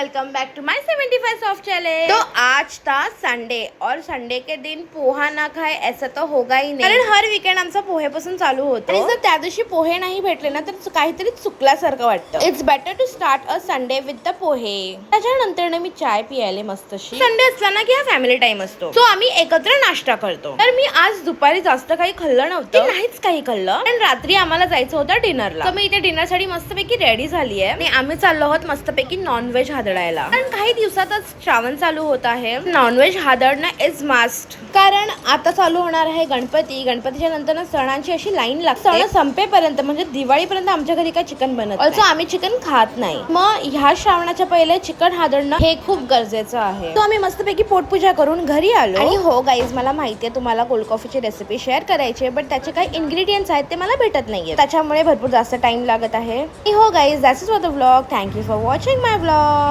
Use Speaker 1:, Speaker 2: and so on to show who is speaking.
Speaker 1: Welcome back to my 75 soft channel. तो आज था संडे और संडे के दिन पोहा ना खाए ऐसा तो होगा ही नाही, कारण हर वीकेंड आमचा पोहेपासून चालू होतो आणि जर त्या दिवशी पोहे नाही भेटले ना तर काहीतरी चुकल्यासारखं वाटतं. It's better to start a Sunday with the poha. त्याच्यानंतर मी चाय पियाले मस्तशी. संडे असला ना की हा फॅमिली टाइम असतो, सो आम्ही एकत्र नाश्ता करतो. तर मी आज दुपारी जास्त काही खाल्लं नव्हतं, नाहीच काही खाल्लं, आणि रात्री आम्हाला जायचं होतं डिनरला. तर मी इथे डिनर साठी मस्तपैकी रेडी झाली आहे आणि आम्ही चाललो आहोत मस्तपैकी नॉनव्हेज हादडायला. कारण काही दिवसातच श्रावण चालू होत आहे. नॉनव्हेज हादडणं इज मस्ट, कारण आता चालू होणार आहे गणपती. गणपतीच्या नंतर सणांची अशी लाईन लागते. सण संपेपर्यंत म्हणजे दिवाळीपर्यंत आमच्या घरी काय चिकन बनत नाही. आम्ही चिकन खात नाही. मग ह्या श्रावणाच्या पहिले चिकन हादडणं हे खूप गरजेचं आहे. तो आम्ही मस्तपैकी पोटपूजा करून घरी आलो. आणि हो गाईज, मला माहितीये तुम्हाला कोल्ड कॉफीची रेसिपी शेअर करायची आहे, बट त्याचे काही इन्ग्रेडियंट्स आहेत ते मला भेटत नाहीये, त्याच्यामुळे भरपूर जास्त टाइम लागत आहे. हो guys, that's it for the vlog. Thank you for watching my vlog.